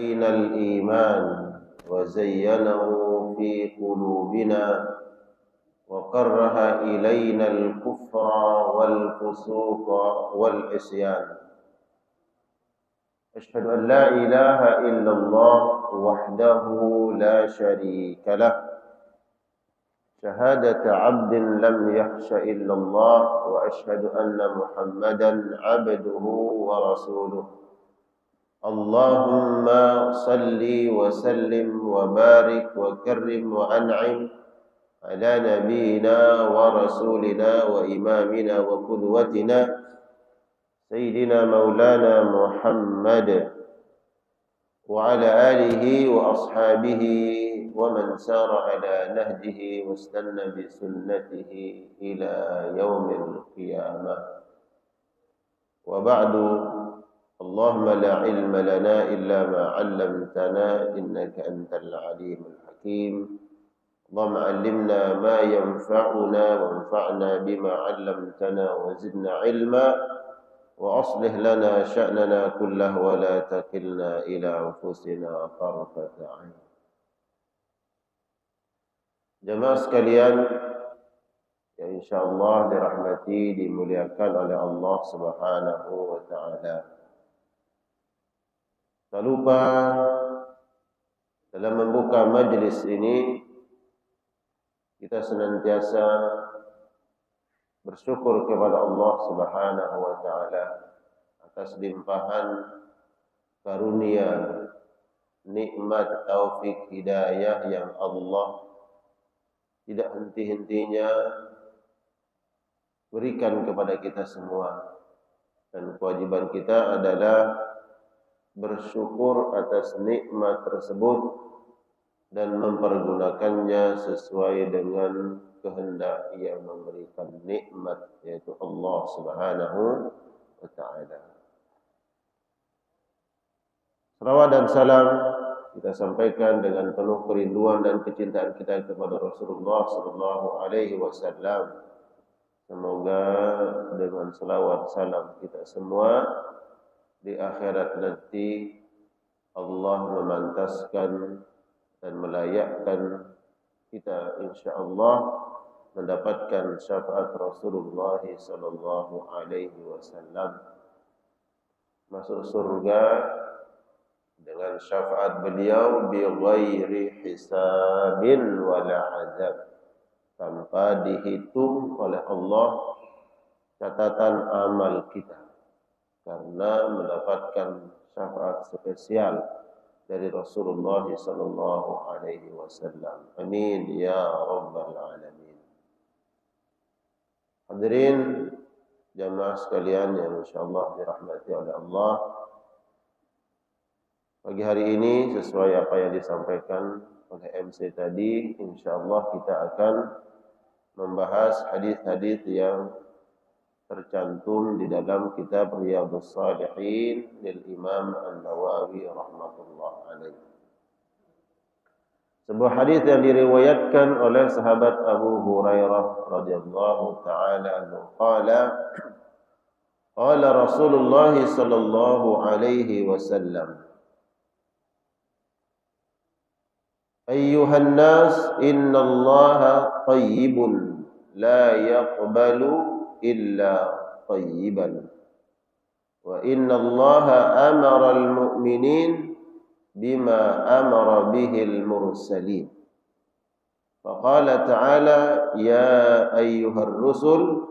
علينا الإيمان وزينه في قلوبنا وكره إلينا الكفر والفسوق والعصيان أشهد أن لا إله إلا الله وحده لا شريك له شهادة عبد لم يخش إلا الله وأشهد أن محمدا عبده ورسوله اللهم صل وسلم وبارك وكرم وأنعم على نبينا ورسولنا وإمامنا وقدوتنا سيدنا مولانا محمد وعلى آله وأصحابه ومن سار على نهجه واستنى بسنته إلى يوم القيامة وبعد اللهم لا علم لنا إلا ما علمتنا إنك أنت العليم الحكيم اللهم علمنا ما ينفعنا وانفعنا بما علمتنا وزدنا علما وأصلح لنا شأننا كله ولا تكلنا إلى أنفسنا طرفة عين. Jemaah sekalian yang insyaallah dirahmati dimuliakan oleh Allah Subhanahu wa taala. Tak lupa dalam membuka majlis ini kita senantiasa bersyukur kepada Allah Subhanahu wa taala atas limpahan karunia, nikmat, taufik, hidayah yang Allah tidak henti-hentinya berikan kepada kita semua. Dan kewajiban kita adalah bersyukur atas nikmat tersebut dan mempergunakannya sesuai dengan kehendak yang memberikan nikmat, yaitu Allah Subhanahu wa taala. Salawat dan salam kita sampaikan dengan penuh kerinduan dan kecintaan kita kepada Rasulullah sallallahu alaihi wasallam. Semoga dengan selawat salam kita semua di akhirat nanti Allah memantaskan dan melayakkan kita insyaallah mendapatkan syafaat Rasulullah sallallahu alaihi wasallam, masuk surga dengan syafaat beliau bi ghairi hisabin wala azab, tanpa dihitung oleh Allah catatan amal kita, karena mendapatkan syafaat spesial dari Rasulullah sallallahu alaihi wasallam. Amin ya rabbal alamin. Hadirin jamaah sekalian yang insyaallah dirahmati oleh Allah, pagi hari ini sesuai apa yang disampaikan oleh MC tadi, insyaallah kita akan membahas hadis-hadis yang tercantum di dalam kitab Riyadhus Shalihin lil Imam An-Nawawi rahmatullah alaihi. Sebuah hadis yang diriwayatkan oleh sahabat Abu Hurairah radhiyallahu taala anhu qala qala Rasulullah sallallahu alaihi wasallam ayyuhan nas innallaha tayyibun la yaqbalu illa tayyiban wa innallaha amara al-mu'minin bima amara bihi al-mursalin faqala ta'ala ya ayyuhar rusul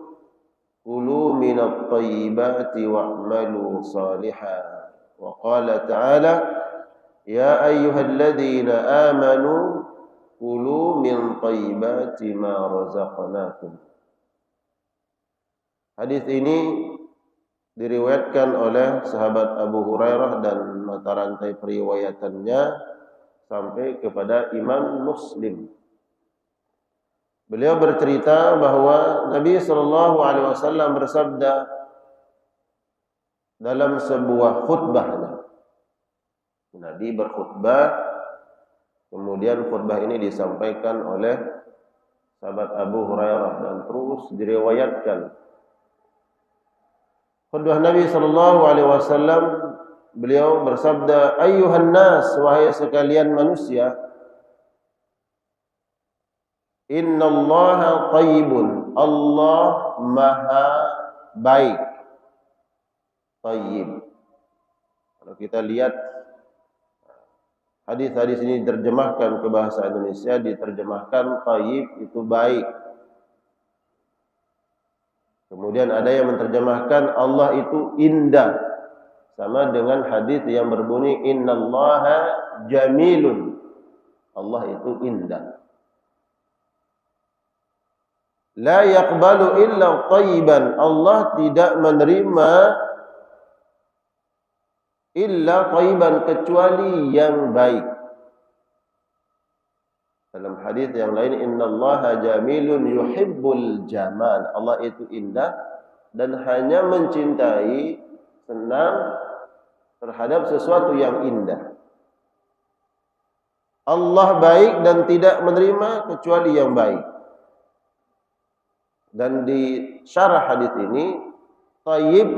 kulu minat tayyibati wa'malu salihan wa qala ta'ala ya ayyuhalladzina amanu kulu min tayyibati ma razaqnakum. Hadis ini diriwayatkan oleh sahabat Abu Hurairah dan mata rantai periwayatannya sampai kepada Imam Muslim. Beliau bercerita bahwa Nabi sallallahu alaihi wasallam bersabda dalam sebuah khutbahnya. Nabi berkhutbah, kemudian khutbah ini disampaikan oleh sahabat Abu Hurairah dan terus diriwayatkan. Khutbah Nabi sallallahu alaihi wasallam beliau bersabda, "Ayyuhan nas, wahai sekalian manusia, innallaha thayyibun." Allah Maha baik. Thayyib. Kalau kita lihat hadis-hadis ini diterjemahkan ke bahasa Indonesia, diterjemahkan thayyib itu baik. Kemudian ada yang menerjemahkan Allah itu indah, sama dengan hadis yang berbunyi innallaha jamilun. Allah itu indah. La yaqbalu illa thayyiban. Allah tidak menerima illa thayyiban, kecuali yang baik. Dalam hadis yang lain, innallaha jamilun yuhibbul jamal. Allah itu indah dan hanya mencintai, senang terhadap sesuatu yang indah. Allah baik dan tidak menerima kecuali yang baik. Dan di syarah hadis ini, thayyib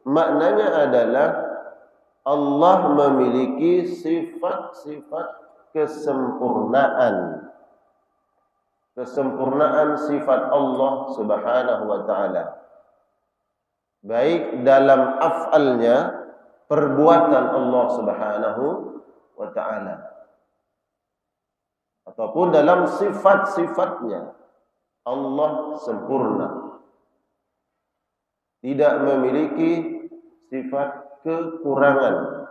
maknanya adalah Allah memiliki sifat-sifat kesempurnaan. Kesempurnaan sifat Allah Subhanahu wa taala. Baik dalam af'alnya, perbuatan Allah Subhanahu wa taala, ataupun dalam sifat-sifatnya. Allah sempurna, tidak memiliki sifat kekurangan,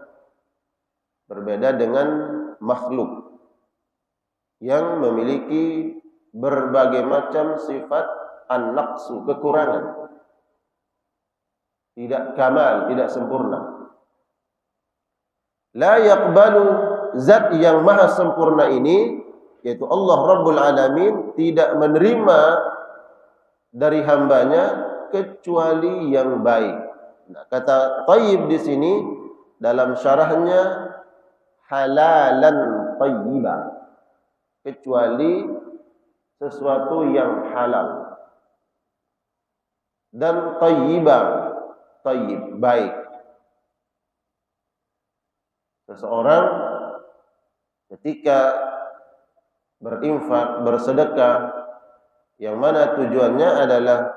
berbeda dengan makhluk yang memiliki berbagai macam sifat an-naqsu, kekurangan, tidak kamal, tidak sempurna. La yaqbalu, zat yang maha sempurna ini, yaitu Allah Rabbul Alamin, tidak menerima dari hambanya kecuali yang baik. Nah, kata thayyib di sini dalam syarahnya halalan thayyiba, kecuali sesuatu yang halal, dan thayyiba, thayyib, baik. Seseorang ketika berinfak, bersedekah, yang mana tujuannya adalah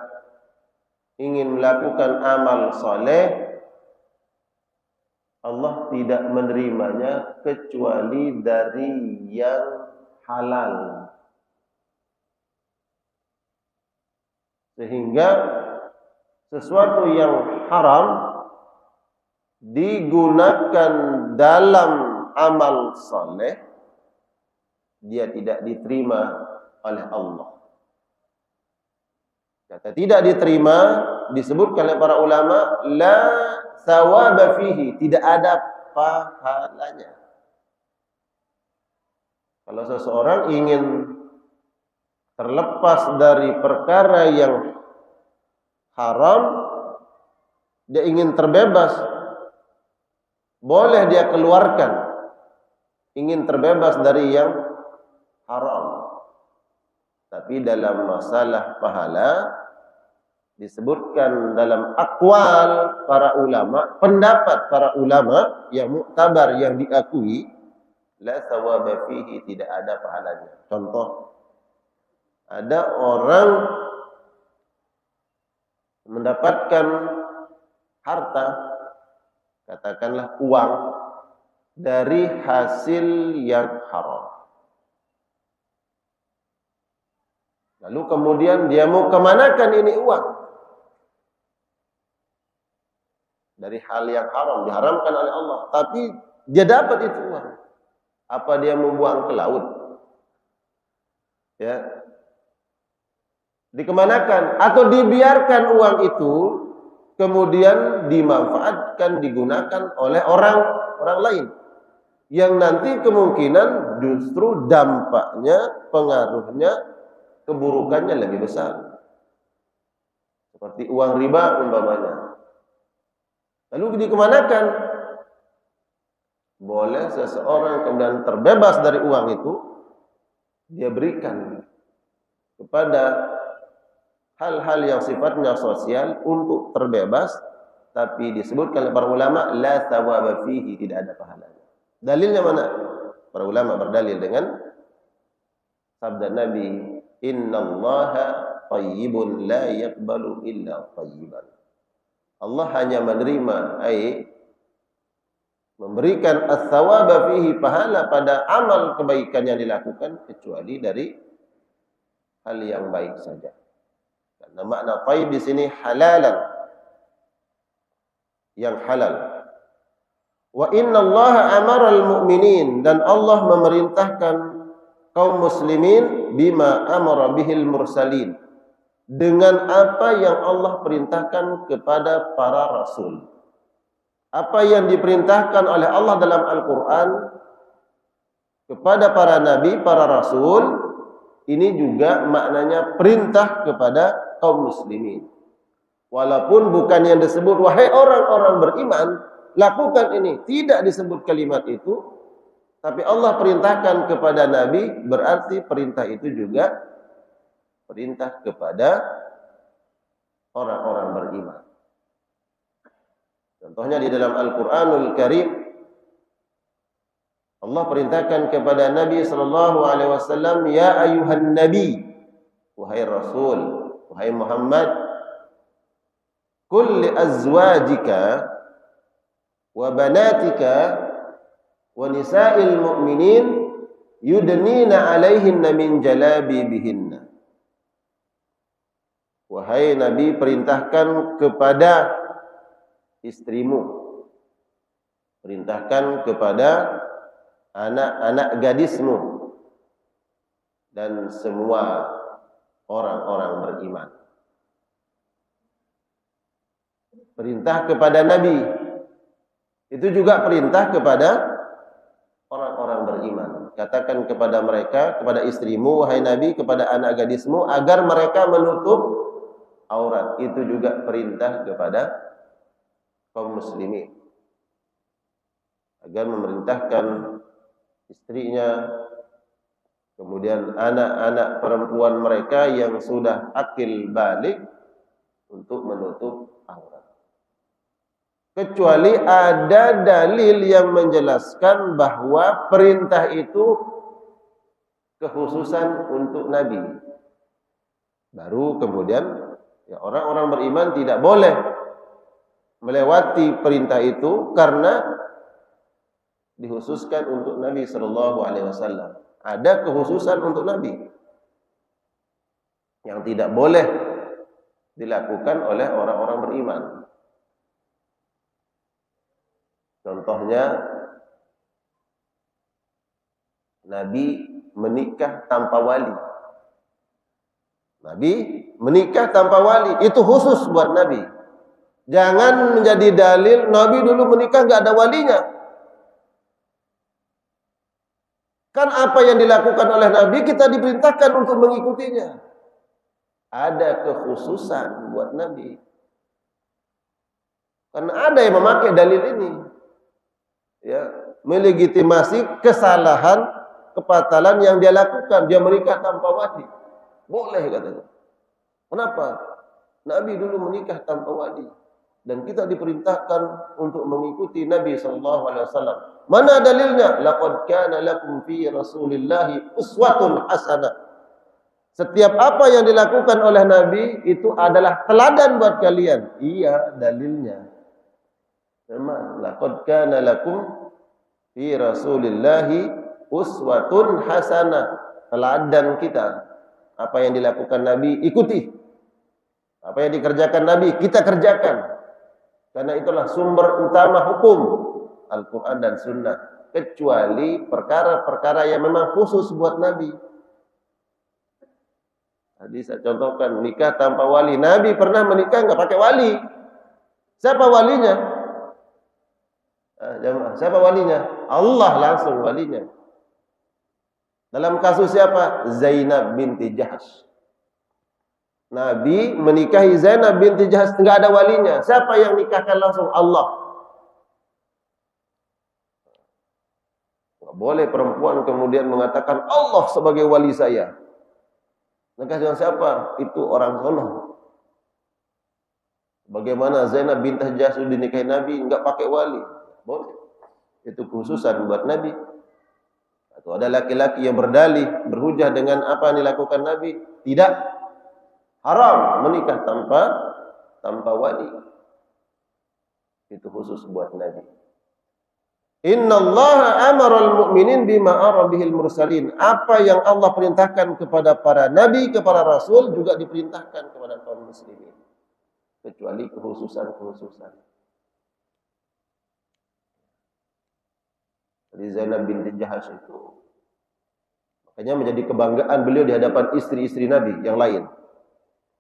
ingin melakukan amal saleh, Allah tidak menerimanya kecuali dari yang halal. Sehingga sesuatu yang haram digunakan dalam amal saleh, dia tidak diterima oleh Allah. Kata tidak diterima disebutkan oleh para ulama, la thawaba fihi, tidak ada pahalanya. Kalau seseorang ingin terlepas dari perkara yang haram, dia ingin terbebas, boleh dia keluarkan. Ingin terbebas dari yang haram. Tapi dalam masalah pahala disebutkan dalam aqwal para ulama, pendapat para ulama yang muktabar, yang diakui, la thawaba fihi, tidak ada pahalanya. Contoh, ada orang mendapatkan harta, katakanlah uang, dari hasil yang haram. Lalu kemudian dia mau kemanakan ini uang? Dari hal yang haram, diharamkan oleh Allah. Tapi dia dapat itu uang. Apa dia membuang ke laut? Ya. Dikemanakan? Atau dibiarkan uang itu kemudian dimanfaatkan, digunakan oleh orang lain. Yang nanti kemungkinan justru dampaknya, pengaruhnya, keburukannya lebih besar. Seperti uang riba umpamanya. Lalu dikemanakan? Boleh seseorang kemudian terbebas dari uang itu, dia berikan kepada hal-hal yang sifatnya sosial untuk terbebas tapi disebutkan oleh para ulama la thawaba fihi, tidak ada pahalanya. Dalilnya mana? Para ulama berdalil dengan sabda Nabi, innallaha thayyibun la yaqbalu illa thayyiban. Allah hanya menerima, memberikan as-sawaba fihi, pahala pada amal kebaikan yang dilakukan, kecuali dari hal yang baik saja. Karena makna thayyib di sini halalan, yang halal. Wa innallaha amara al-mu'minin, dan Allah memerintahkan kaum muslimin bima amara bihil mursalin, dengan apa yang Allah perintahkan kepada para rasul. Apa yang diperintahkan oleh Allah dalam Al-Quran kepada para nabi, para rasul, ini juga maknanya perintah kepada kaum muslimin. Walaupun bukan yang disebut wahai orang-orang beriman lakukan ini, tidak disebut kalimat itu, tapi Allah perintahkan kepada nabi, berarti perintah itu juga perintah kepada orang-orang beriman. Contohnya di dalam Al-Quranul Karim, Allah perintahkan kepada Nabi SAW, ya ayuhan nabi, wahai Rasul, wahai Muhammad, qul li azwajika wa banatika wa nisa'il mu'minin yudnina alaihinna min jalabibihinna. Wahai Nabi, perintahkan kepada istrimu, perintahkan kepada anak-anak gadismu dan semua orang-orang beriman. Perintah kepada Nabi itu juga perintah kepada orang-orang beriman. Katakan kepada mereka, kepada istrimu wahai Nabi, kepada anak gadismu, agar mereka menutup aurat. Itu juga perintah kepada kaum muslimin, agar memerintahkan istrinya, kemudian anak-anak perempuan mereka yang sudah akil balik, untuk menutup aurat. Kecuali ada dalil yang menjelaskan bahwa perintah itu kekhususan untuk Nabi. Baru kemudian ya, orang-orang beriman tidak boleh melewati perintah itu karena dikhususkan untuk Nabi SAW. Ada kekhususan untuk Nabi yang tidak boleh dilakukan oleh orang-orang beriman. Contohnya, Nabi menikah tanpa wali. Nabi menikah tanpa wali, itu khusus buat Nabi. Jangan menjadi dalil Nabi dulu menikah nggak ada walinya. Kan apa yang dilakukan oleh Nabi kita diperintahkan untuk mengikutinya. Ada kekhususan buat Nabi. Karena ada yang memakai dalil ini, ya, melegitimasi kesalahan, kepatalan yang dia lakukan. Dia menikah tanpa wali. Boleh katanya. Kenapa? Nabi dulu menikah tanpa wali. Dan kita diperintahkan untuk mengikuti Nabi SAW. Mana dalilnya? Laqad kana lakum fi Rasulillahi uswatun hasanah. Setiap apa yang dilakukan oleh Nabi itu adalah teladan buat kalian. Iya, dalilnya. Memang laqad kana lakum fi Rasulillahi uswatun hasanah. Teladan kita. Apa yang dilakukan Nabi, ikuti. Apa yang dikerjakan Nabi, kita kerjakan. Karena itulah sumber utama hukum Al-Quran dan Sunnah. Kecuali perkara-perkara yang memang khusus buat Nabi. Tadi saya contohkan nikah tanpa wali. Nabi pernah menikah nggak pakai wali. Siapa walinya? Siapa walinya? Allah langsung walinya. Dalam kasus siapa? Zainab binti Jahsh. Nabi menikahi Zainab binti Jahsh, enggak ada walinya. Siapa yang nikahkan langsung? Allah. Enggak boleh perempuan kemudian mengatakan Allah sebagai wali saya. Nikah dengan siapa? Itu orang sono. Bagaimana Zainab bintah Jahsy dinikahi Nabi enggak pakai wali? Boleh. Itu khususan buat Nabi. Atau ada laki-laki yang berdalih, berhujah dengan apa yang dilakukan Nabi, tidak, haram menikah tanpa wali. Itu khusus buat Nabi. Innallaha amaral mu'minin bima amara bihil mursalin. Apa yang Allah perintahkan kepada para nabi, kepada rasul juga diperintahkan kepada kaum muslimin. Kecuali kekhususan-kekhususan. Jadi Zainab binti Jahsy itu makanya menjadi kebanggaan beliau di hadapan istri-istri Nabi yang lain.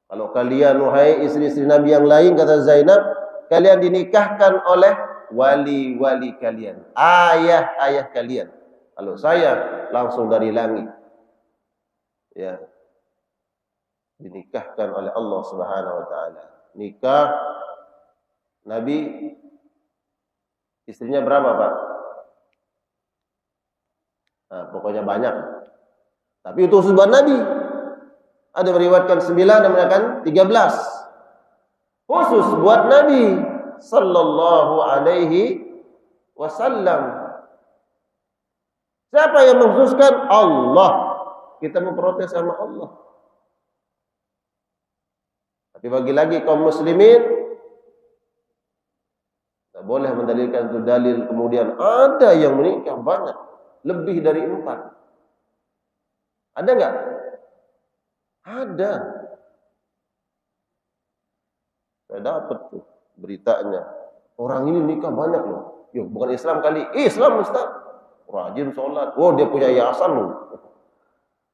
Kalau kalian wahai istri-istri Nabi yang lain, kata Zainab, kalian dinikahkan oleh wali-wali kalian, ayah-ayah kalian. Kalau saya langsung dari langit. Ya. Dinikahkan oleh Allah Subhanahu wa taala. Nikah Nabi istrinya berapa, Pak? Nah, pokoknya banyak. Tapi itu khusus buat Nabi. Ada meriwayatkan 9, ada mengatakan 13. Khusus buat Nabi sallallahu alaihi wasallam. Siapa yang mengkhususkan? Allah. Kita memprotes sama Allah. Tapi bagi lagi kaum muslimin tak boleh mendalilkan itu dalil kemudian ada yang menikah banyak, lebih dari 4. Ada enggak? Ada. Saya dapat tuh beritanya. Orang ini nikah banyak loh. Yo, bukan Islam kali. Islam, Ustaz. Rajin sholat. Oh, dia punya yayasan loh.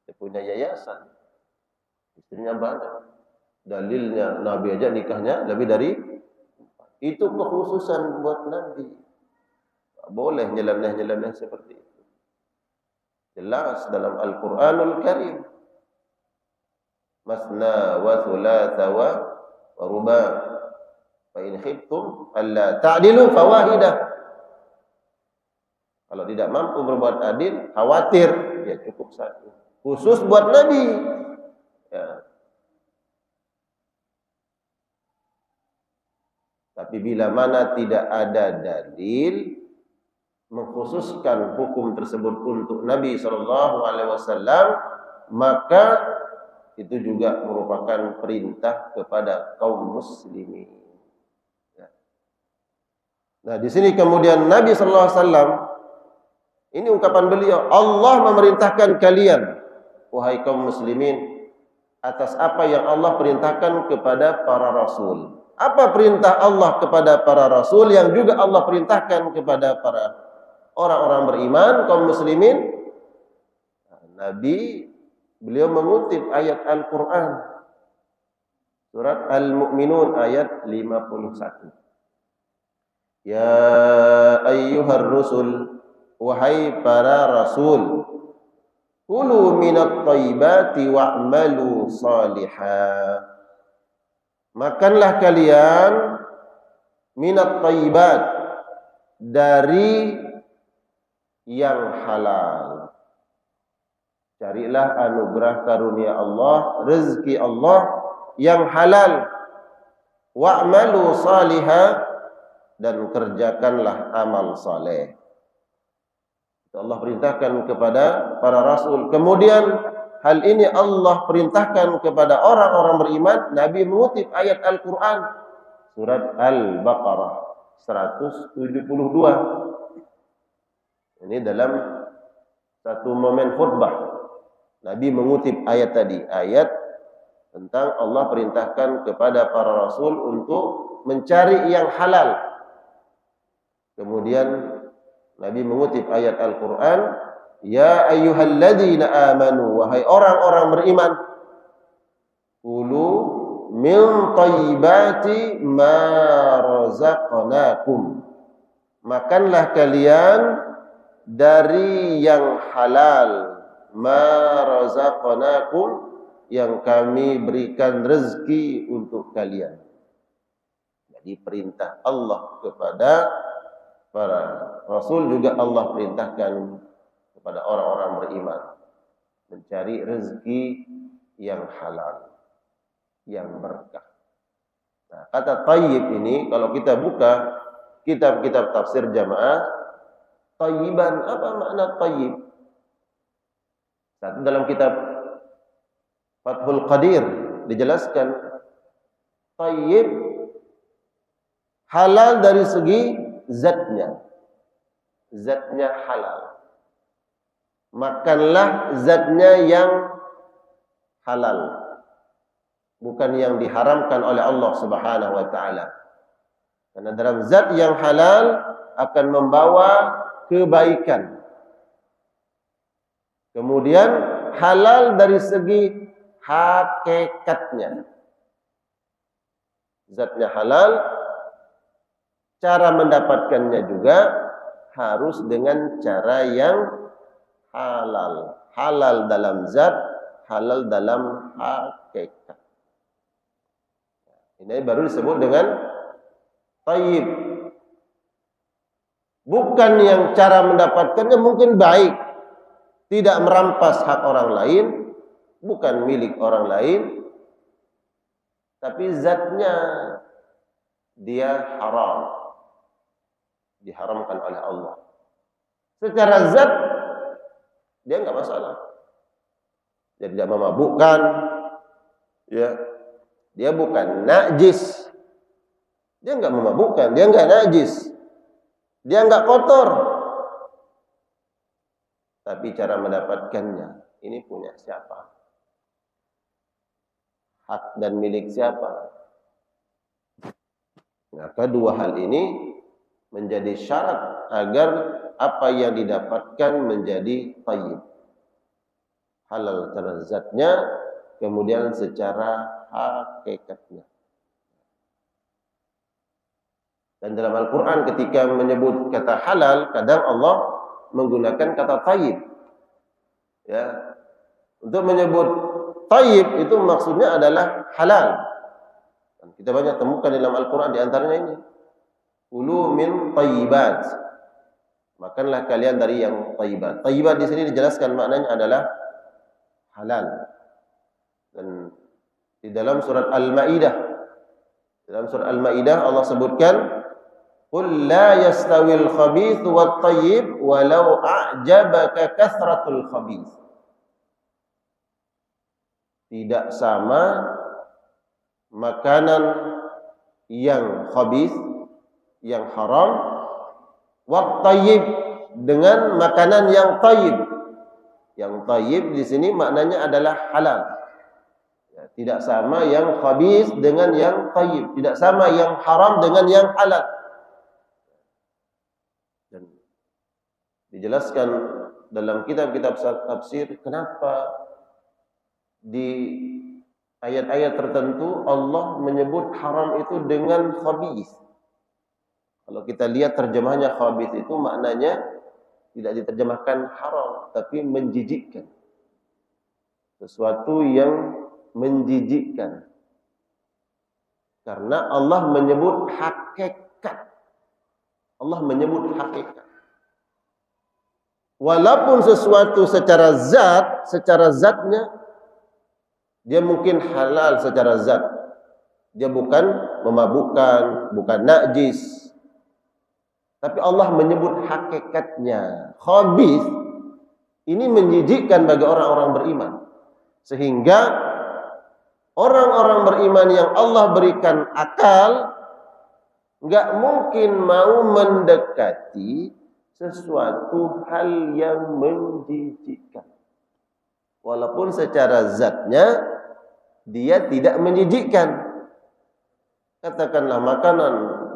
Dia punya yayasan. Istrinya banyak. Dalilnya Nabi aja nikahnya lebih dari 4. Itu kekhususan buat Nabi. Boleh nyeleneh-nyeleneh seperti itu. Jelas dalam Al-Qur'anul Karim. Masna wa thulatha wa ruba. Fa in khiftum alla ta'dilu fawahidah. Kalau tidak mampu berbuat adil, khawatir, ya cukup 1. Khusus buat Nabi. Ya. Tapi bila mana tidak ada dalil mengkhususkan hukum tersebut untuk Nabi SAW, maka itu juga merupakan perintah kepada kaum muslimin. Nah, di sini kemudian Nabi SAW, ini ungkapan beliau, Allah memerintahkan kalian, wahai kaum muslimin, atas apa yang Allah perintahkan kepada para rasul. Apa perintah Allah kepada para rasul yang juga Allah perintahkan kepada para orang-orang beriman, kaum muslimin? Nabi, beliau mengutip ayat Al-Quran. Surat Al-Mu'minun ayat 51. Ya ayyuhar rusul, wahai para rasul, kulu minat thayyibati wa'malu salihah. Makanlah kalian minat thayyibat, dari yang halal. Carilah anugerah karunia Allah, rezeki Allah yang halal. Wa'malu salihah, dan kerjakanlah amal saleh. Allah perintahkan kepada para rasul. Kemudian hal ini Allah perintahkan kepada orang-orang beriman. Nabi mengutip ayat Al-Quran. Surat Al-Baqarah 172. Ini dalam satu momen khutbah. Nabi mengutip ayat tadi. Ayat tentang Allah perintahkan kepada para rasul untuk mencari yang halal. Kemudian Nabi mengutip ayat Al-Quran. Ya ayyuhalladzina amanu, wahai orang-orang beriman, kulu min thayyibati ma razaqnakum, makanlah kalian dari yang halal, ma razaqnakum, yang kami berikan rezeki untuk kalian. Jadi perintah Allah kepada para rasul juga Allah perintahkan kepada orang-orang beriman mencari rezeki yang halal, yang berkah. Nah, kata tayyib ini kalau kita buka kitab-kitab tafsir jamaah, tayyiban, apa makna tayyib? Satu dalam kitab Fathul Qadir dijelaskan tayyib halal dari segi zatnya. Zatnya halal. Makanlah zatnya yang halal, bukan yang diharamkan oleh Allah Subhanahu wa taala. Karena dalam zat yang halal akan membawa kebaikan. Kemudian halal dari segi hakikatnya. Zatnya halal, cara mendapatkannya juga harus dengan cara yang halal. Halal dalam zat, halal dalam hakikat. Ini baru disebut dengan tayyib. Bukan yang cara mendapatkannya mungkin baik, tidak merampas hak orang lain, bukan milik orang lain, tapi zatnya dia haram, diharamkan oleh Allah. Secara zat dia enggak masalah. Dia tidak memabukkan, ya. Dia bukan najis. Dia enggak memabukkan, dia enggak najis. Dia enggak kotor. Tapi cara mendapatkannya ini punya siapa? Hak dan milik siapa? Nah, kedua hal ini menjadi syarat agar apa yang didapatkan menjadi tayyib. Halal secara zatnya, kemudian secara hakikatnya. Dan dalam Al-Quran ketika menyebut kata halal, kadang Allah menggunakan kata tayyib. Ya. Untuk menyebut tayyib itu maksudnya adalah halal. Dan kita banyak temukan dalam Al-Quran di antaranya ini. Kulu min tayyibat. Makanlah kalian dari yang tayyibat. Tayyibat di sini dijelaskan maknanya adalah halal. Dan di dalam surat Al-Maidah, Allah sebutkan, qul la yastawil khabith wat tayyib walau a'jabaka kathratul khabith. Tidak sama makanan yang khabith, yang haram, wat tayyib, dengan makanan yang tayyib. Yang tayyib di sini maknanya adalah halal. Ya, tidak sama yang khabith dengan yang tayyib, tidak sama yang haram dengan yang halal. Dan dijelaskan dalam kitab-kitab tafsir kenapa di ayat-ayat tertentu Allah menyebut haram itu dengan khabith. Kalau kita lihat terjemahannya khabith itu maknanya tidak diterjemahkan haram, tapi menjijikkan. Sesuatu yang menjijikkan. Karena Allah menyebut hakikat. Allah menyebut hakikat. Walaupun sesuatu secara zatnya dia mungkin halal secara zat. Dia bukan memabukkan, bukan najis. Tapi Allah menyebut hakikatnya. Khabith ini menjijikkan bagi orang-orang beriman. Sehingga orang-orang beriman yang Allah berikan akal enggak mungkin mau mendekati sesuatu hal yang menjijikkan. Walaupun secara zatnya dia tidak menjijikkan. Katakanlah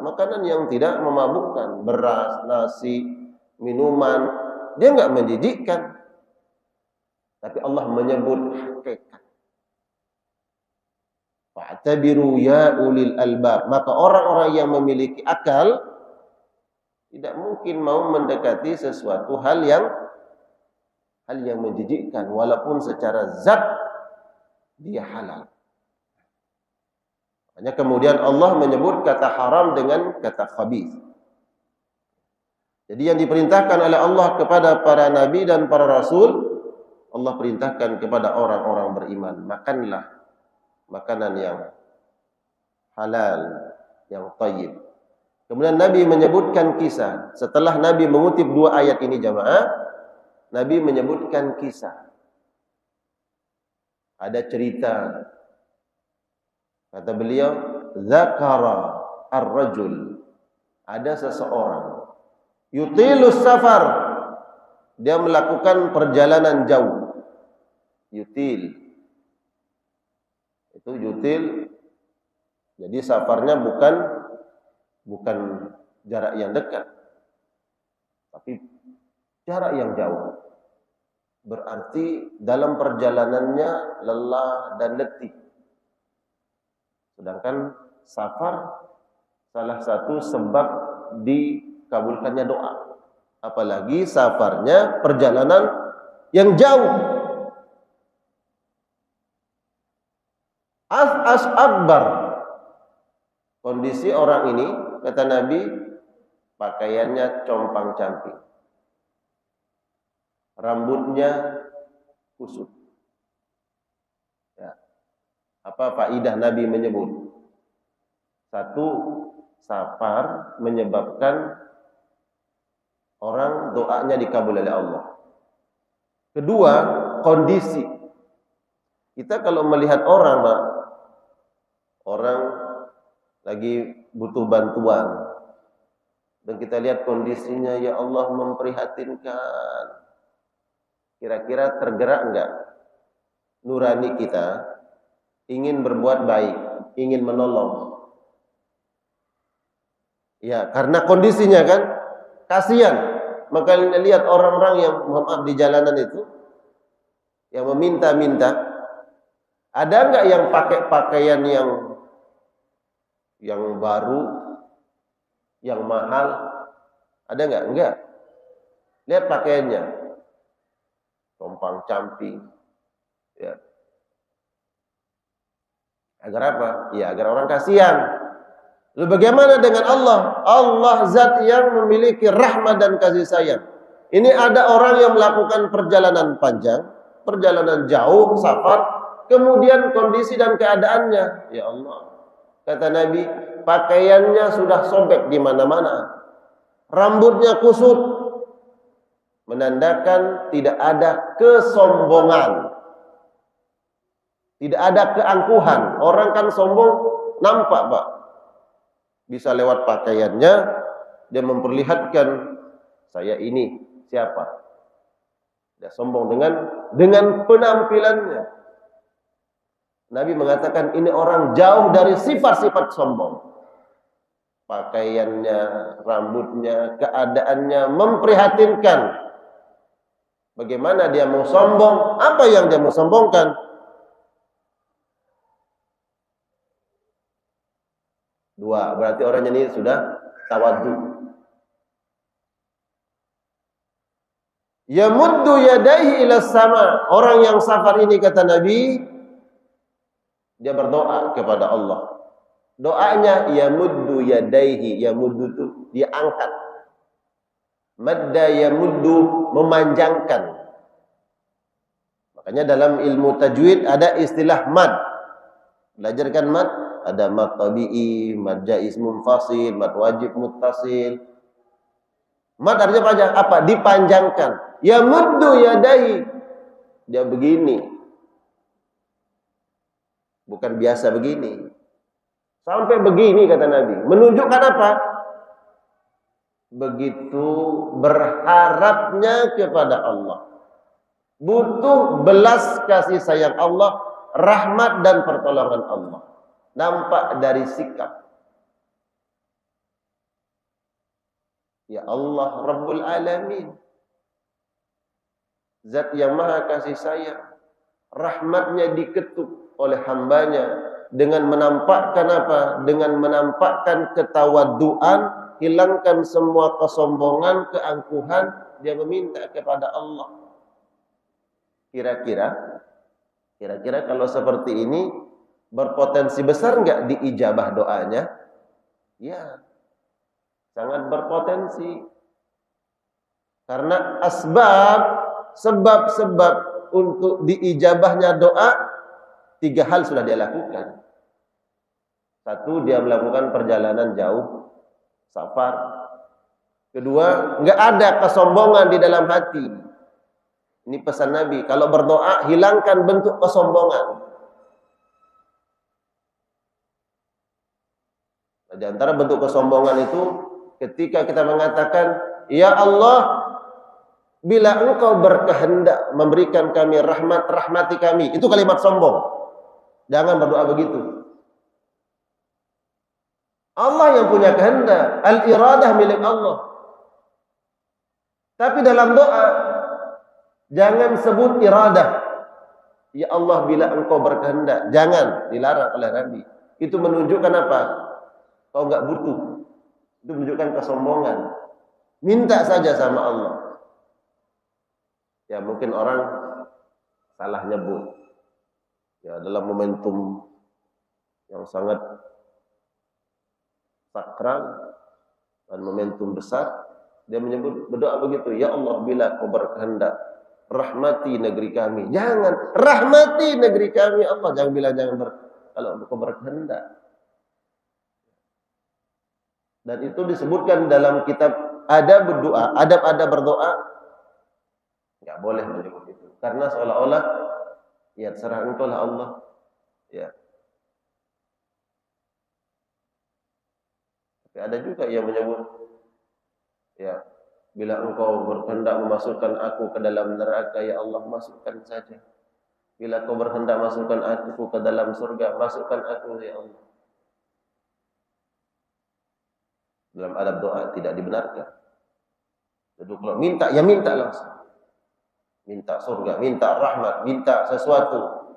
makanan yang tidak memabukkan, beras, nasi, minuman, dia enggak menjijikkan. Tapi Allah menyebut hakikat. Fa'tabiru ya ulil albab. Maka orang-orang yang memiliki akal tidak mungkin mau mendekati sesuatu hal yang menjijikkan walaupun secara zat dia halal. Hanya kemudian Allah menyebut kata haram dengan kata khabith. Jadi yang diperintahkan oleh Allah kepada para nabi dan para rasul, Allah perintahkan kepada orang-orang beriman, makanlah makanan yang halal, yang thayyib. Kemudian Nabi menyebutkan kisah. Setelah Nabi mengutip 2 ayat ini jamaah, Nabi menyebutkan kisah. Ada cerita. Kata beliau, zakara ar-rajul. Ada seseorang yutilus safar. Dia melakukan perjalanan jauh. Yutil. Itu yutil. Jadi safarnya bukan jarak yang dekat, tapi jarak yang jauh. Berarti dalam perjalanannya lelah dan letih. Sedangkan safar salah satu sebab dikabulkannya doa. Apalagi safarnya perjalanan yang jauh. As akbar. Kondisi orang ini, kata Nabi, pakaiannya compang-camping. Rambutnya kusut. Ya. Apa faidah Nabi menyebut? Satu, safar menyebabkan orang doanya dikabul oleh Allah. Kedua, kondisi. Kita kalau melihat orang, Pak, orang lagi butuh bantuan, dan kita lihat kondisinya, ya Allah, memprihatinkan. Kira-kira tergerak enggak nurani kita ingin berbuat baik, ingin menolong? Ya, karena kondisinya kan kasihan. Maka lihat orang-orang yang mohon maaf di jalanan itu yang meminta-minta, ada enggak yang pakai pakaian yang baru, yang mahal? Ada enggak? Enggak. Lihat pakaiannya, compang-camping. Ya. Agar apa? Ya, agar orang kasihan. Lalu bagaimana dengan Allah? Allah zat yang memiliki rahmat dan kasih sayang. Ini ada orang yang melakukan perjalanan panjang, perjalanan jauh, safar, kemudian kondisi dan keadaannya, ya Allah, kata Nabi, pakaiannya sudah sobek di mana-mana, rambutnya kusut, menandakan tidak ada kesombongan, tidak ada keangkuhan. Orang kan sombong nampak, Pak. Bisa lewat pakaiannya dia memperlihatkan saya ini siapa. Dia sombong dengan penampilannya. Nabi mengatakan ini orang jauh dari sifat-sifat sombong. Pakaiannya, rambutnya, keadaannya memprihatinkan. Bagaimana dia mau sombong? Apa yang dia mau sombongkan? Dua, berarti orangnya ini sudah tawadhu. Yamuddu yadaihi ila sama. Orang yang safar ini, kata Nabi, dia berdoa kepada Allah. Doanya yamuddu yadaihi, yamuddu itu dia angkat. Madda yamuddu, memanjangkan. Makanya dalam ilmu tajwid ada istilah mad. Belajarkan mad. Ada mad tabi'i, mad jaiz munfasil, mad wajib muttasil. Mad artinya apa? Dipanjangkan. Ya muddu yadai. Dia begini. Bukan biasa begini. Sampai begini kata Nabi. Menunjukkan apa? Begitu berharapnya kepada Allah. Butuh belas kasih sayang Allah, rahmat dan pertolongan Allah. Nampak dari sikap. Ya Allah Rabbul Alamin, zat yang maha kasih sayang, rahmatnya diketuk oleh hambanya dengan menampakkan apa? Dengan menampakkan ketawaduan, hilangkan semua kesombongan, keangkuhan. Dia meminta kepada Allah. Kira-kira kalau seperti ini berpotensi besar enggak diijabah doanya? Ya, sangat berpotensi. Karena sebab-sebab untuk diijabahnya doa, 3 hal sudah dia lakukan. Satu, dia melakukan perjalanan jauh, safar. Kedua, nggak ada kesombongan di dalam hati. Ini pesan Nabi, kalau berdoa hilangkan bentuk kesombongan. Di antara bentuk kesombongan itu ketika kita mengatakan, ya Allah, bila engkau berkehendak memberikan kami rahmat, rahmati kami. Itu kalimat sombong. Jangan berdoa begitu. Allah yang punya kehendak, al-iradah milik Allah. Tapi dalam doa jangan sebut iradah. Ya Allah, bila engkau berkehendak. Jangan, dilarang oleh Nabi. Itu menunjukkan apa? Kau enggak butuh. Itu menunjukkan kesombongan. Minta saja sama Allah. Ya mungkin orang salah nyebut. Ya dalam momentum yang sangat sakral dan momentum besar, dia menyebut berdoa begitu, ya Allah, bila kau berkehendak rahmati negeri kami. Jangan rahmati negeri kami Allah, jangan bilang kalau kau berkehendak. Dan itu disebutkan dalam kitab adab berdoa, adab-adab berdoa. Enggak boleh menyebut itu. Karena seolah-olah ya terserah engkau lah Allah. Ya. Tapi ada juga yang menyebut ya, bila engkau berkehendak memasukkan aku ke dalam neraka, ya Allah, masukkan saja. Bila kau berkehendak masukkan aku ke dalam surga, masukkan aku, ya Allah. Dalam adab doa tidak dibenarkan. Jadi kalau minta, ya minta langsung. Minta surga, minta rahmat, minta sesuatu.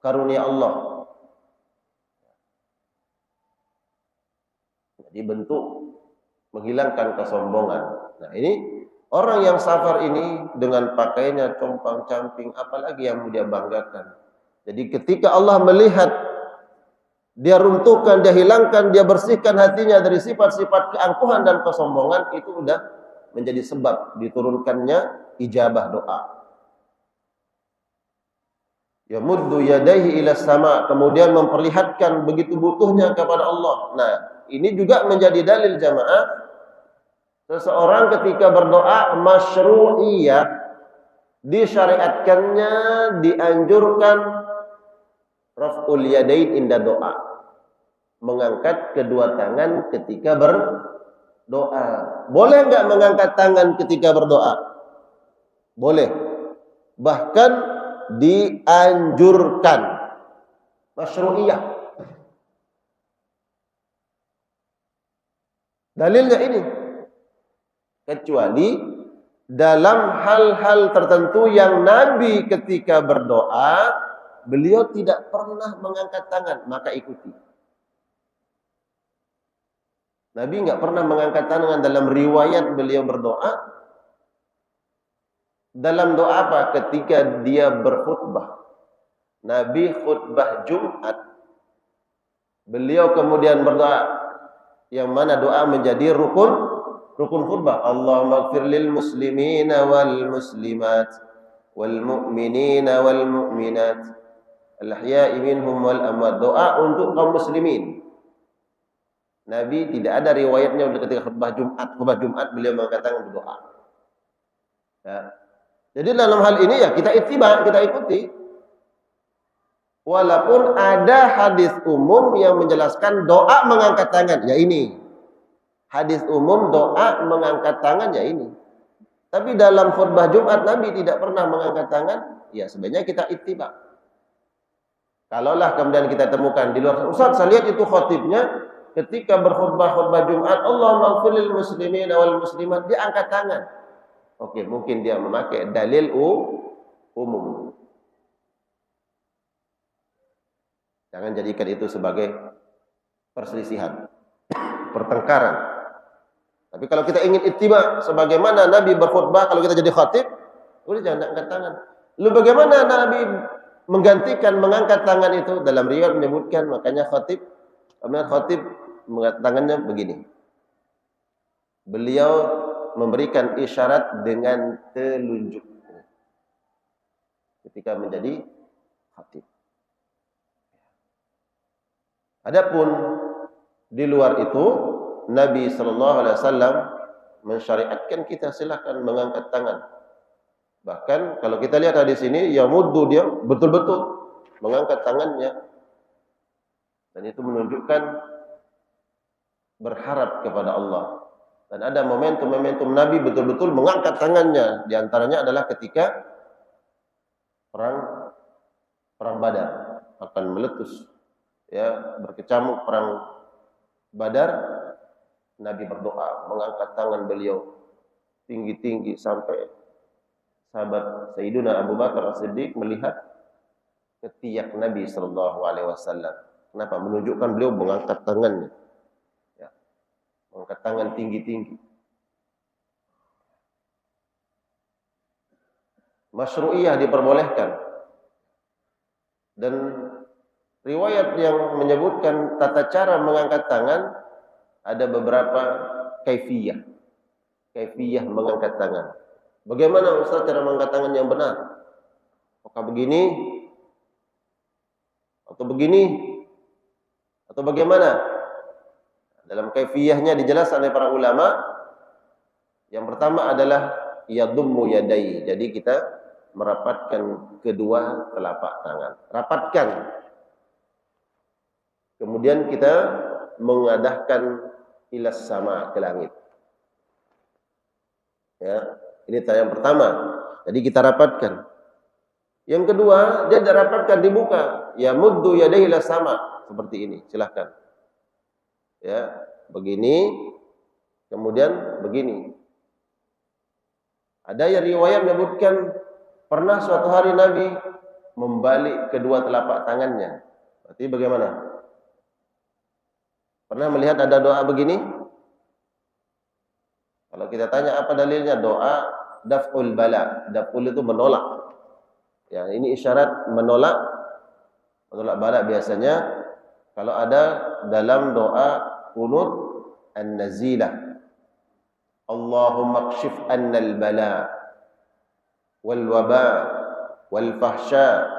Karunia Allah. Jadi bentuk menghilangkan kesombongan. Nah ini orang yang safar ini dengan pakaiannya compang-camping, apalagi yang dia banggakan. Jadi ketika Allah melihat, dia runtuhkan, dia hilangkan, dia bersihkan hatinya dari sifat-sifat keangkuhan dan kesombongan, itu sudah menjadi sebab diturunkannya ijabah doa. Ya muddu yadaihi ila sama, kemudian memperlihatkan begitu butuhnya kepada Allah. Nah, ini juga menjadi dalil jamaah, seseorang ketika berdoa masyru'iyah, disyariatkannya, dianjurkan raf'ul yadain inda doa, mengangkat kedua tangan ketika berdoa. Boleh nggak mengangkat tangan ketika berdoa? Boleh. Bahkan dianjurkan. Masyru'iyah. Dalilnya ini. Kecuali dalam hal-hal tertentu yang Nabi ketika berdoa, beliau tidak pernah mengangkat tangan, maka ikuti. Nabi nggak pernah mengangkat tangan dalam riwayat beliau berdoa. Dalam doa apa? Ketika dia berkhutbah. Nabi khutbah Jumat. Beliau kemudian berdoa. Yang mana doa menjadi rukun khutbah. Allahumma ighfir lil muslimina wal muslimat wal mu'minina wal mu'minat al ahya'i minhum wal amwat. Doa untuk kaum muslimin. Nabi tidak ada riwayatnya ketika khutbah Jumat beliau mengatakan berdoa. Ya. Jadi dalam hal ini ya kita ittiba, kita ikuti. Walaupun ada hadis umum yang menjelaskan doa mengangkat tangan, ya ini. Hadis umum doa mengangkat tangan, ya ini. Tapi dalam khutbah Jumat Nabi tidak pernah mengangkat tangan, ya sebenarnya kita ittiba. Kalaulah kemudian kita temukan di luar, Ustaz saya lihat itu khotibnya ketika berkhutbah Jumat, Allahumma ighfir lil muslimin wal muslimat, dia angkat tangan. Oke, mungkin dia memakai dalil umum. Jangan jadikan itu sebagai perselisihan, pertengkaran. Tapi kalau kita ingin ittiba sebagaimana Nabi berkhutbah, kalau kita jadi khatib, udah jangan angkat tangan. Lalu bagaimana Nabi menggantikan mengangkat tangan itu? Dalam riwayat menyebutkan, makanya khatib mengangkat tangannya begini. Beliau memberikan isyarat dengan telunjuk ketika menjadi khatib. Adapun Di luar itu, Nabi sallallahu alaihi wasallam mensyariatkan kita silakan mengangkat tangan. Bahkan kalau kita lihat hadis ini, yamuddu, dia betul-betul mengangkat tangannya. Dan itu menunjukkan berharap kepada Allah. Dan ada momentum-momentum Nabi betul-betul mengangkat tangannya. Di antaranya adalah ketika perang Badar akan meletus, ya, berkecamuk perang Badar. Nabi berdoa, mengangkat tangan beliau tinggi-tinggi sampai sahabat Sayyidina Abu Bakar As-Siddiq melihat ketiak Nabi sallallahu alaihi wasallam. Kenapa? Menunjukkan beliau mengangkat tangannya. Ya, mengangkat tangan tinggi-tinggi. Masyru'iyah diperbolehkan. Dan riwayat yang menyebutkan tata cara mengangkat tangan ada beberapa kaifiyah. Kaifiyah mengangkat tangan. Bagaimana Ustaz cara mengangkat tangan yang benar? Apakah begini? Atau begini? Atau bagaimana? Dalam kaifiyahnya dijelaskan oleh para ulama. Yang pertama adalah yadummu yadai. Jadi kita merapatkan kedua telapak tangan. Rapatkan. Kemudian kita mengadahkan ilas sama ke langit. Ya, ini yang pertama. Jadi kita rapatkan. Yang kedua, dia dirapatkan, dibuka. Ya muddu yadayhi ilas sama, seperti ini. Silahkan. Ya, begini, kemudian begini. Ada yang riwayat menyebutkan pernah suatu hari Nabi membalik kedua telapak tangannya. Berarti bagaimana? Pernah melihat ada doa begini? Kalau kita tanya apa dalilnya, doa daf'ul bala. Daf'ul itu menolak. Ya, ini isyarat menolak bala biasanya kalau ada dalam doa qunut an-nazilah. Allahumma kshif annal bala wal waba wal fahsya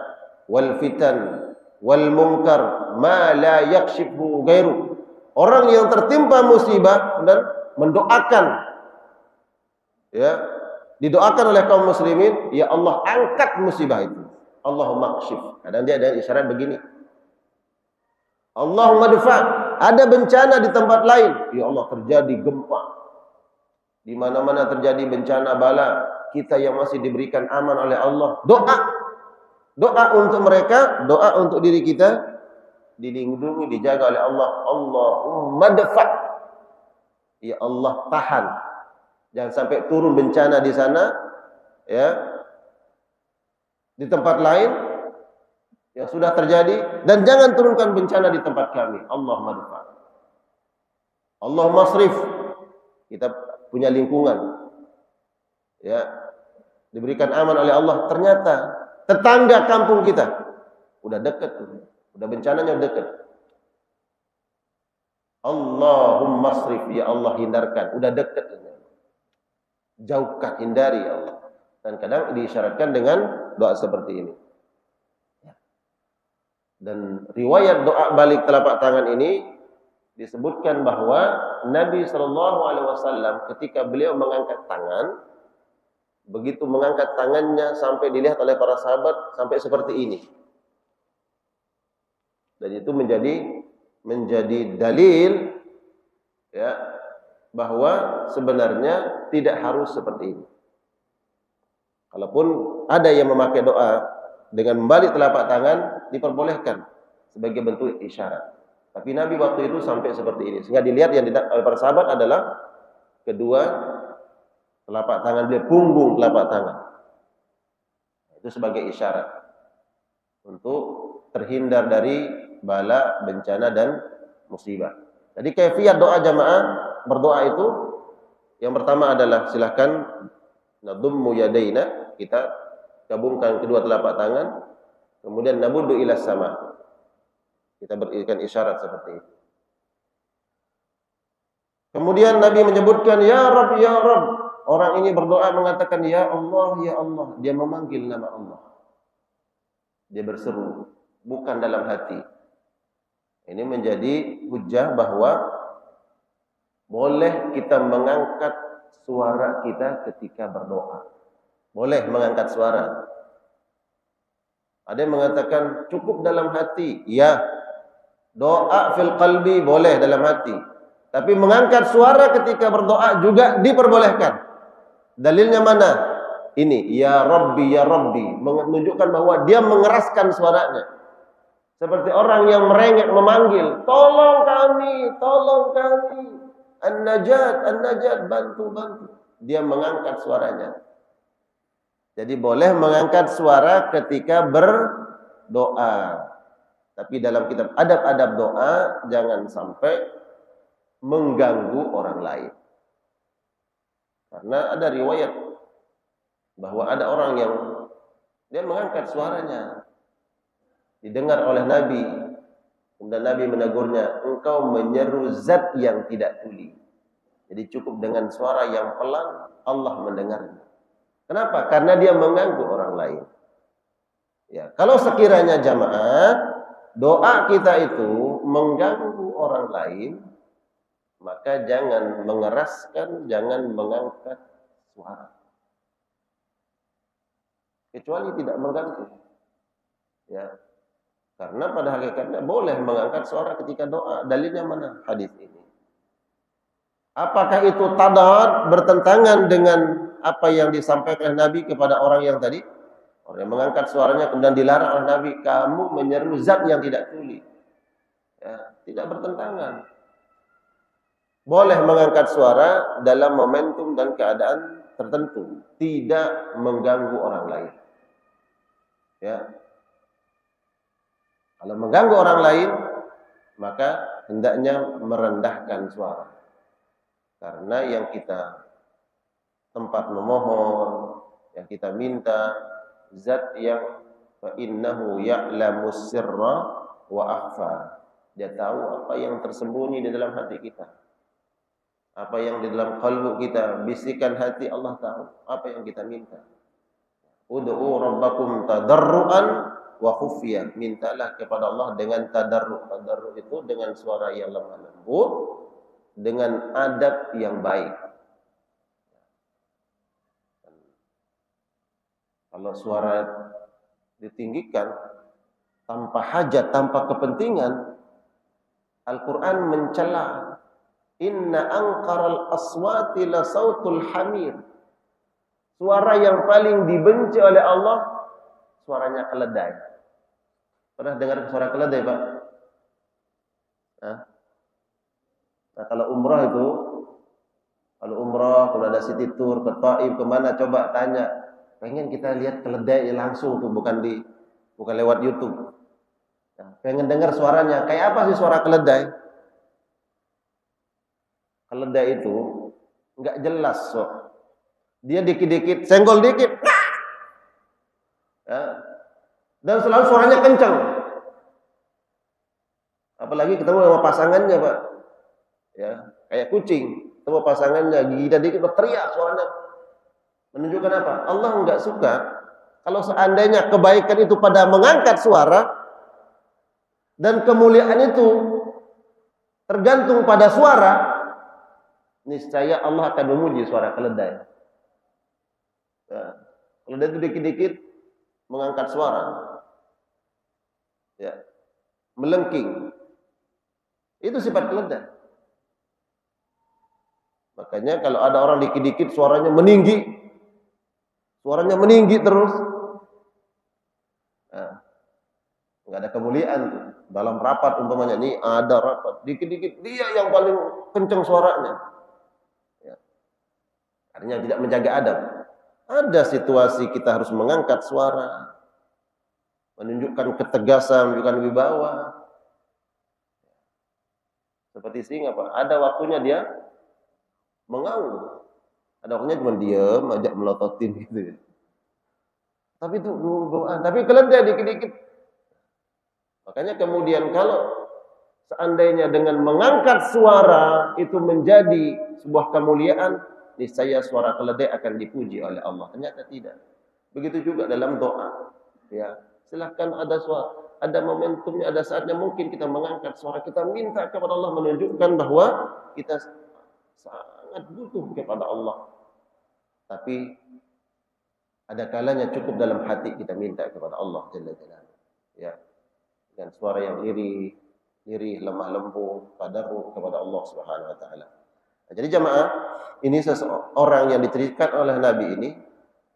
wal fitan wal munkar ma la yakshifhu ghairu. Orang yang tertimpa musibah dan mendoakan, ya, didoakan oleh kaum muslimin, ya Allah angkat musibah itu. Allahumma kshif. Kadang dia ada isyarat begini. Allahumma dfa. Ada bencana di tempat lain, ya Allah terjadi gempa. Di mana-mana terjadi bencana bala, kita yang masih diberikan aman oleh Allah, doa. Doa untuk mereka, doa untuk diri kita dilindungi, dijaga oleh Allah. Allahumma dfa. Ya Allah tahan. Jangan sampai turun bencana di sana, ya, di tempat lain yang sudah terjadi, dan jangan turunkan bencana di tempat kami. Allahumma dfa. Allahumma asrif. Kita punya lingkungan, ya, diberikan aman oleh Allah. Ternyata tetangga kampung kita udah dekat, udah bencananya udah dekat. Allahumma asrif, ya Allah hindarkan, udah dekat. Jauhkan, hindari ya Allah. Dan kadang diisyaratkan dengan doa seperti ini. Dan riwayat doa balik telapak tangan ini disebutkan bahwa Nabi SAW ketika beliau mengangkat tangan, begitu mengangkat tangannya sampai dilihat oleh para sahabat sampai seperti ini. Dan itu menjadi dalil, ya, bahwa sebenarnya tidak harus seperti ini. Kalaupun ada yang memakai doa dengan membalik telapak tangan, diperbolehkan sebagai bentuk isyarat. Tapi Nabi waktu itu sampai seperti ini. Sehingga dilihat yang oleh para sahabat adalah kedua telapak tangan beliau, punggung telapak tangan. Itu sebagai isyarat untuk terhindar dari bala, bencana dan musibah. Jadi kaifiyat doa jamaah berdoa itu yang pertama adalah silahkan nadummu yadaina, kita gabungkan kedua telapak tangan, kemudian nabuddu ilas sama, kita berikan isyarat seperti itu. Kemudian Nabi menyebutkan ya Rabb, ya Rabb. Orang ini berdoa mengatakan ya Allah, ya Allah. Dia memanggil nama Allah. Dia berseru, bukan dalam hati. Ini menjadi hujjah bahwa boleh kita mengangkat suara kita ketika berdoa. Boleh mengangkat suara. Ada yang mengatakan cukup dalam hati. Ya, doa fil qalbi boleh dalam hati. Tapi mengangkat suara ketika berdoa juga diperbolehkan. Dalilnya mana? Ini, ya Rabbi, ya Rabbi. Menunjukkan bahwa dia mengeraskan suaranya. Seperti orang yang merengek memanggil, tolong kami, tolong kami. An-najat, an-najat, bantu, bantu. Dia mengangkat suaranya. Jadi boleh mengangkat suara ketika berdoa. Tapi dalam kitab adab-adab doa, jangan sampai mengganggu orang lain. Karena ada riwayat bahwa ada orang yang dia mengangkat suaranya. Didengar oleh Nabi. Kemudian Nabi menegurnya, engkau menyeru zat yang tidak tuli. Jadi cukup dengan suara yang pelan, Allah mendengarnya. Kenapa? Karena dia mengganggu orang lain. Ya, kalau sekiranya jamaah, doa kita itu mengganggu orang lain, maka jangan mengeraskan, jangan mengangkat suara. Kecuali tidak mengganggu. Ya. Karena pada hakikatnya boleh mengangkat suara ketika doa. Dalilnya mana? Hadis ini. Apakah itu tadad bertentangan dengan apa yang disampaikan Nabi kepada orang yang tadi? Orang yang mengangkat suaranya kemudian dilarang oleh Nabi, kamu menyeru zat yang tidak tuli. Ya, tidak bertentangan. Boleh mengangkat suara dalam momentum dan keadaan tertentu, tidak mengganggu orang lain. Ya. Kalau mengganggu orang lain, maka hendaknya merendahkan suara. Karena yang kita tempat memohon, yang kita minta, zat yang fa innahu ya'lamus sirra wa akhfa. Dia tahu apa yang tersembunyi di dalam hati kita. Apa yang di dalam kalbu kita, bisikan hati Allah tahu apa yang kita minta. Ud'u rabbakum tadarruan wa khufiyah. Mintalah kepada Allah dengan tadarru'. Tadarru' itu dengan suara yang lemah lembut, dengan adab yang baik. Kalau suara ditinggikan tanpa hajat, tanpa kepentingan, Al-Quran mencela, inna anqaral aswati la sautul hamir. Suara yang paling dibenci oleh Allah, suaranya keledai. Pernah dengar suara keledai, Pak? Nah, kalau umrah itu, kalau ada city tour ke Taif, kemana, coba tanya. Pengen kita lihat keledai langsung tuh, bukan lewat YouTube. Nah, pengen dengar suaranya. Kayak apa sih suara keledai? Keledai itu nggak jelas, so. Dia dikit-dikit, senggol dikit. Ya. Dan selalu suaranya kencang. Apalagi ketemu sama pasangannya, Pak. Ya, kayak kucing, ketemu pasangannya, gigit dikit teriak suaranya. Menunjukkan apa? Allah enggak suka kalau seandainya kebaikan itu pada mengangkat suara dan kemuliaan itu tergantung pada suara, niscaya Allah akan memuji suara keledai. Ya, keledai itu dikit-dikit mengangkat suara. Ya, melengking. Itu sifat keledai. Makanya kalau ada orang dikit-dikit suaranya meninggi terus, nah, nggak ada kemuliaan tuh. Dalam rapat umpamanya, nih ada rapat, dikit-dikit dia yang paling kencang suaranya. Ya. Artinya tidak menjaga adab. Ada situasi kita harus mengangkat suara, menunjukkan ketegasan, menunjukkan wibawa. Seperti singa, Pak. Ada waktunya dia mengaum. Ada waktunya cuma diam, ajak melototin gitu ya. Tapi keledai dikit-dikit. Makanya kemudian kalau seandainya dengan mengangkat suara itu menjadi sebuah kemuliaan, niscaya suara keledai akan dipuji oleh Allah. Ternyata tidak. Begitu juga dalam doa. Ya, silahkan ada suara. ada momentumnya, ada saatnya mungkin kita mengangkat suara, kita minta kepada Allah, menunjukkan bahwa kita sangat butuh kepada Allah. Tapi ada kalanya cukup dalam hati kita minta kepada Allah Jalla Jalaluhu. Ya, dengan suara yang lirih, lemah lembut, tadarruk kepada Allah Subhanahu wa taala. Nah, jadi jamaah, ini seseorang yang diceritakan oleh Nabi ini,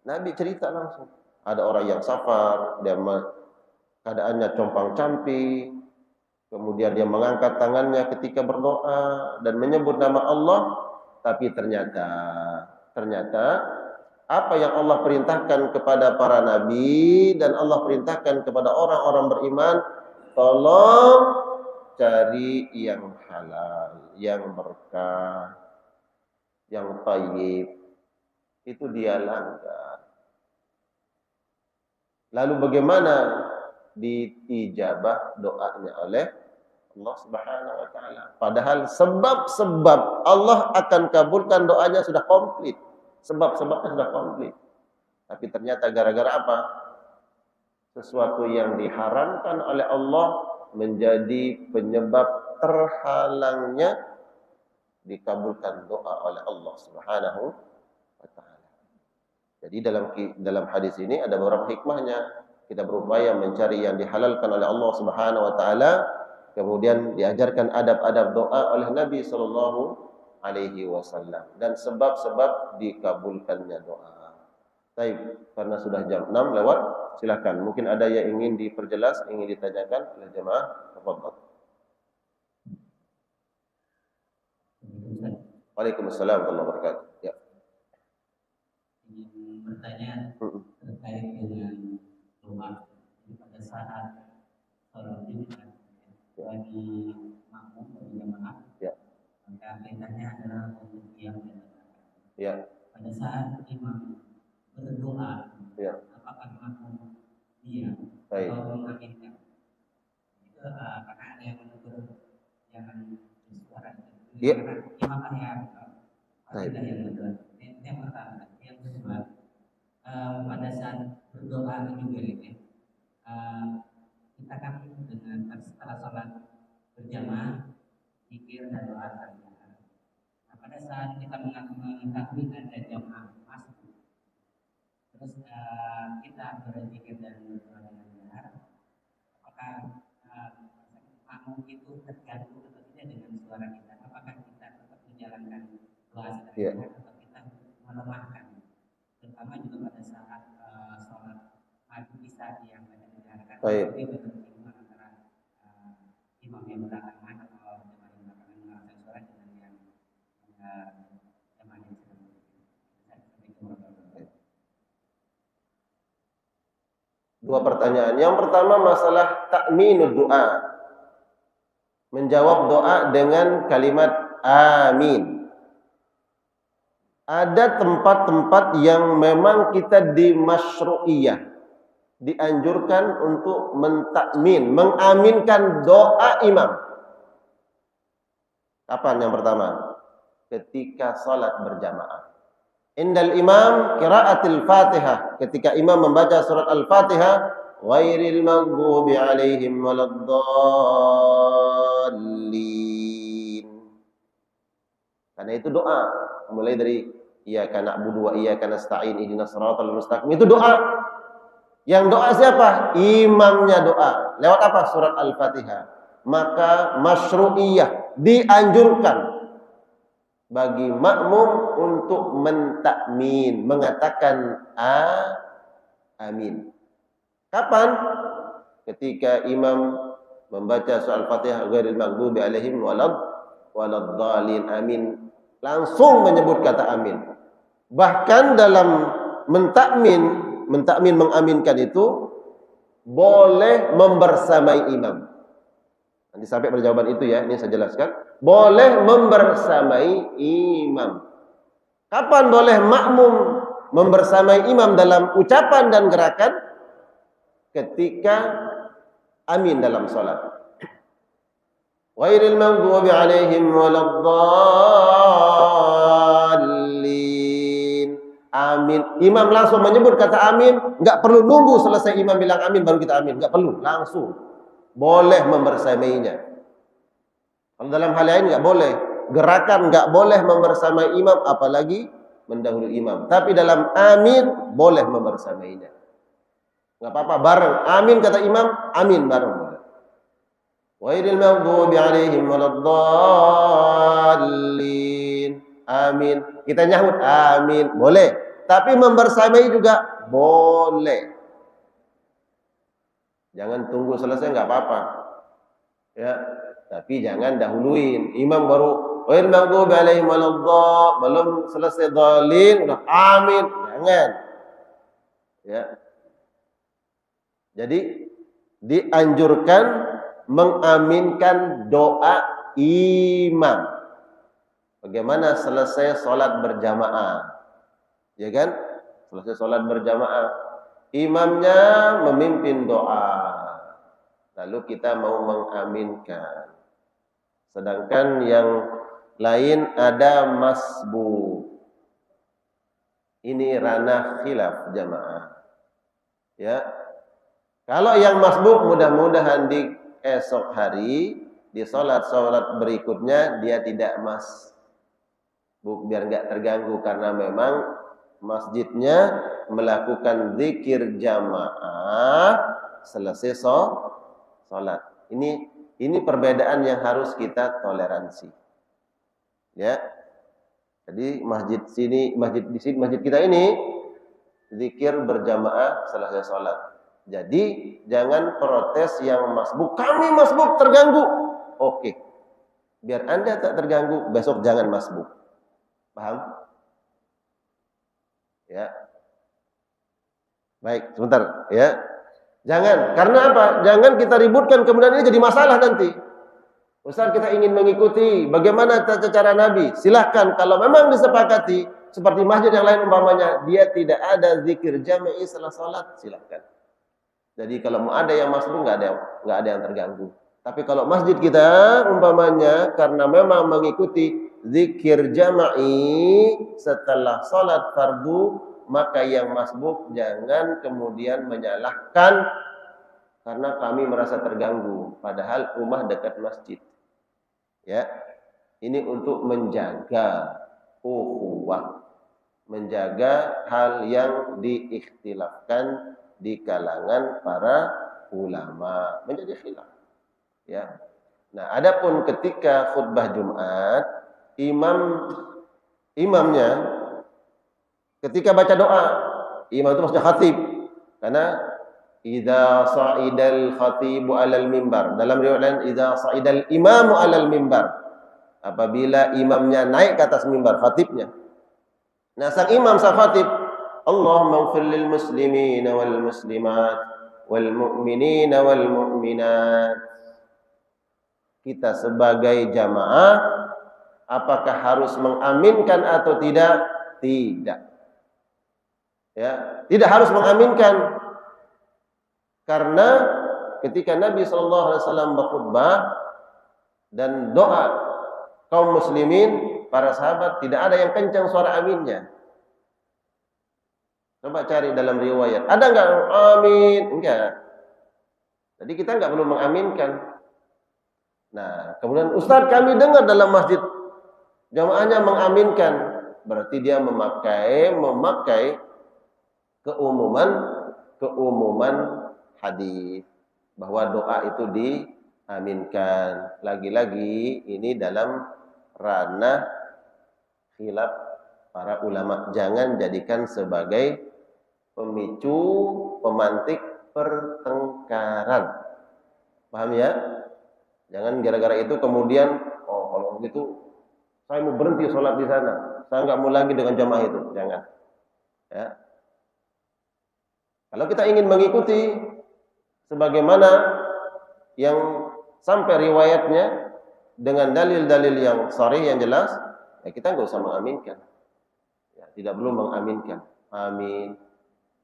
Nabi cerita langsung. Ada orang yang safar, dia keadaannya compang-camping, kemudian dia mengangkat tangannya ketika berdoa dan menyebut nama Allah, tapi ternyata apa yang Allah perintahkan kepada para nabi dan Allah perintahkan kepada orang-orang beriman, tolong cari yang halal, yang berkah, yang thayyib. Itu dia langgar. Lalu bagaimana diijabah doanya oleh Allah Subhanahu wa taala? Padahal sebab-sebab Allah akan kabulkan doanya sudah komplit. Sebab-sebabnya sudah komplit. Tapi ternyata gara-gara apa? Sesuatu yang diharamkan oleh Allah menjadi penyebab terhalangnya dikabulkan doa oleh Allah Subhanahu wa taala. Jadi dalam hadis ini ada beberapa hikmahnya. Kita berupaya mencari yang dihalalkan oleh Allah Subhanahu wa taala, kemudian diajarkan adab-adab doa oleh Nabi sallallahu alaihi wasallam dan sebab-sebab dikabulkannya doa. Baik, karena sudah jam 6 lewat, silakan. Mungkin ada yang ingin diperjelas, ingin ditanyakan oleh jemaah. Tafadhol. Waalaikumsalam warahmatullahi wabarakatuh. Ya. Ingin bertanya terkait dengan doa pada saat sholat Jumat bagi makmum bagi jamaah. Ya. Maka perintahnya adalah untuk diam dan mendengarkan. Ya. Pada saat imam berdoa, ya. apakah makmum diam atau mengaminkan? Itu karena ada yang menegur jangan bersuara. Ya. Imam yang tidak yang betul. Yang pertama, yang kedua, pada saat berdoa juga ini, kita kan dengan setelah sholat berjamaah, zikir dan doa terbiasa. Nah, pada saat kita mengetahui ada jamaah masuk, terus kita berzikir dan berdoa dengan benar, apakah makmum itu terganggu atau tidak dengan suara kita? Apakah kita tetap menjalankan doa secara atau kita melemahkan? Terutama juga pada saat sholat maghrib isya yang banyak diarahkan antara imam yang belakangan atau jemaah yang belakangan mengarahkan suara dengan yang jemaah yang sedang Dua pertanyaan. Yang pertama masalah ta'minud doa. Menjawab doa dengan kalimat amin. Ada tempat-tempat yang memang kita dimasyru'iyah, dianjurkan untuk mentakmin, mengaminkan doa imam. Kapan yang pertama? Ketika salat berjamaah. Indal imam qiraatil Fatihah, ketika imam membaca surat Al-Fatihah, ghairil maghdubi 'alaihim waladdallin. Karena itu doa, mulai dari iyyaka na'budu wa iyyaka nasta'in ihdinas siratal mustaqim. Itu doa. Yang doa siapa? Imamnya doa. Lewat apa? Surat Al-Fatihah. Maka masyru'iyah, dianjurkan bagi makmum untuk mentakmin, mengatakan amin. Kapan? Ketika imam membaca surat Al-Fatihah, ghairil maghdubi 'alaihim waladdallin, amin. Langsung menyebut kata amin. Bahkan dalam mentakmin mengaminkan itu boleh membersamai imam. Nanti sampai pada jawaban itu ya, ini saya jelaskan. Boleh membersamai imam. Kapan boleh makmum membersamai imam dalam ucapan dan gerakan? Ketika amin dalam salat. Ghairil maghdubi 'alaihim waladdallin. Amin. Imam langsung menyebut kata amin, enggak perlu nunggu selesai imam bilang amin baru kita amin, enggak perlu, langsung. boleh membersamainya. Kalau dalam hal lain nggak boleh. Gerakan nggak boleh membersamai imam, apalagi mendahului imam. Tapi dalam amin boleh membersamainya. Nggak apa-apa, bareng. Amin kata imam, amin bareng boleh. Ghairil maghdubi alaihim waladdallin. Amin. Kita nyahut amin, boleh. Tapi membersamai juga boleh. Jangan tunggu selesai nggak apa-apa. Ya, tapi jangan dahuluin. Imam baru ghairil maghdubi alaihim waladdallin, belum selesai dhalin udah amin. Jangan. Ya. Jadi dianjurkan mengaminkan doa imam. Bagaimana selesai sholat berjamaah, ya kan? Selesai sholat berjamaah, imamnya memimpin doa, lalu kita mau mengaminkan. Sedangkan yang lain ada masbuk. Ini ranah khilaf jamaah. Ya, kalau yang masbuk mudah-mudahan di esok hari di sholat berikutnya dia tidak masbuk, biar nggak terganggu, karena memang masjidnya melakukan zikir jamaah selesai sholat. Ini perbedaan yang harus kita toleransi. Ya, jadi masjid kita ini zikir berjamaah selesai sholat. Jadi jangan protes yang masbuk. Kami masbuk terganggu. Oke, biar Anda tak terganggu, besok jangan masbuk. Paham? Ya. Baik, sebentar ya. Jangan, karena apa? Jangan kita ributkan kemudian ini jadi masalah nanti. Ustaz, kita ingin mengikuti bagaimana tata cara Nabi. Silahkan, kalau memang disepakati seperti masjid yang lain umpamanya dia tidak ada zikir jama'i setelah salat, silahkan. Jadi kalau mau ada yang masbuk nggak ada yang terganggu. Tapi kalau masjid kita umpamanya karena memang mengikuti zikir jama'i setelah salat fardu, maka yang masbuk jangan kemudian menyalahkan karena kami merasa terganggu, padahal rumah dekat masjid. Ya, ini untuk menjaga ukhuwah, menjaga hal yang diikhtilafkan di kalangan para ulama, menjadi khilaf. Ya. Nah, adapun ketika khutbah Jumat, imamnya ketika baca doa, imam itu maksudnya khatib. Karena idza sa'idal khatibu 'alal mimbar, dalam riwayat lain idza sa'idal imamu 'alal mimbar, apabila imamnya naik ke atas mimbar, khatibnya. Nah, sang imam, sang khatib, Allahumma ighfir lil muslimina wal muslimat wal mu'minina wal mu'minat. Kita sebagai jamaah apakah harus mengaminkan atau tidak? Tidak. Ya, tidak harus mengaminkan. Karena ketika Nabi SAW berkhutbah dan doa kaum muslimin, para sahabat tidak ada yang kencang suara aminnya. Coba cari dalam riwayat, ada enggak amin? Enggak. Jadi kita enggak perlu mengaminkan. Nah, kemudian Ustaz, kami dengar dalam masjid jamaahnya mengaminkan, berarti dia memakai keumuman hadis bahwa doa itu diaminkan. Lagi-lagi ini dalam ranah khilaf para ulama, jangan jadikan sebagai pemicu, pemantik pertengkaran. Paham ya? Jangan gara-gara itu kemudian, oh kalau begitu saya mau berhenti sholat di sana, saya nggak mau lagi dengan jamaah itu. Jangan. Ya. Kalau kita ingin mengikuti sebagaimana yang sampai riwayatnya dengan dalil-dalil yang sharih yang jelas, ya kita nggak usah mengaminkan. Ya, tidak perlu mengaminkan. Amin.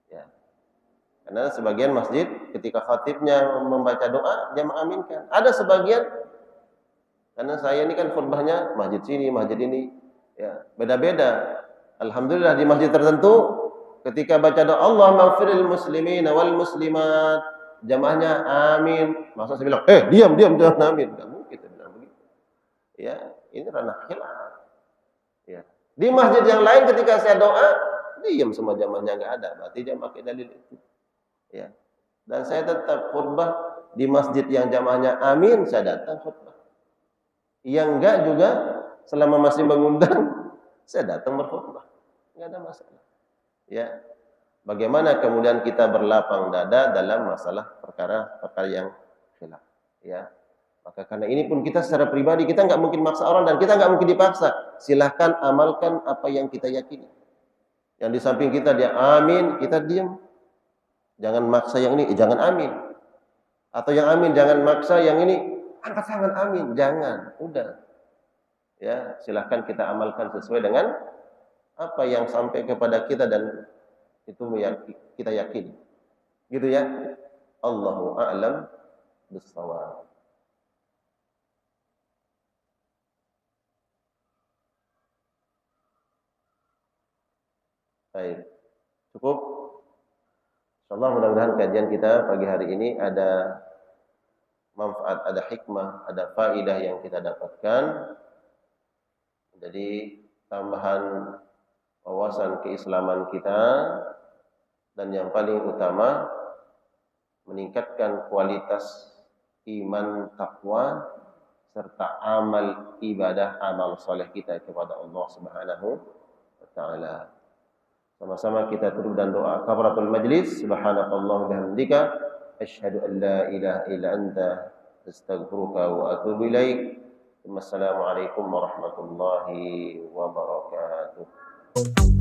Ya. Karena sebagian masjid ketika khatibnya membaca doa dia mengaminkan. Ada sebagian, karena saya ini kan khutbahnya masjid sini, masjid ini, ya beda-beda. Alhamdulillah di masjid tertentu ketika baca doa Allahumma ighfiril muslimina wal muslimat jamaahnya amin. Masa saya bilang, diam, jangan amin. Enggak mungkin kita bilang begitu. Ya, ini ranah khilaf. Ya. Di masjid yang lain ketika saya doa, diam semua jamaahnya enggak ada. Berarti dia pakai dalil itu. Ya. Dan saya tetap khutbah di masjid yang jamaahnya amin, saya datang khutbah. Yang enggak juga selama masih mengundang, saya datang berkhutbah. Enggak ada masalah. Ya. Bagaimana kemudian kita berlapang dada dalam masalah perkara yang khilaf, ya. Maka karena ini pun kita secara pribadi kita nggak mungkin maksa orang dan kita nggak mungkin dipaksa. Silahkan amalkan apa yang kita yakini. Yang di samping kita dia amin, kita diam. Jangan maksa yang ini, jangan amin. Atau yang amin jangan maksa yang ini, angkat tangan amin, jangan. Udah. Ya, silahkan kita amalkan sesuai dengan apa yang sampai kepada kita dan itu kita yakini. Gitu ya. Allahu a'lam bissawab. Baik. Cukup. Insyaallah mudah-mudahan kajian kita pagi hari ini ada manfaat, ada hikmah, ada faidah yang kita dapatkan. Jadi tambahan wawasan keislaman kita. Dan yang paling utama, meningkatkan kualitas iman, takwa, serta amal ibadah, amal soleh kita kepada Allah Subhanahu wa Ta'ala. Sama-sama kita tutup dan doa kafaratul majlis. Subhanakallah bihamdika, asyhadu an la ilaha illa anta, astaghfiruka wa atubu ilaik. Wassalamualaikum warahmatullahi wabarakatuh.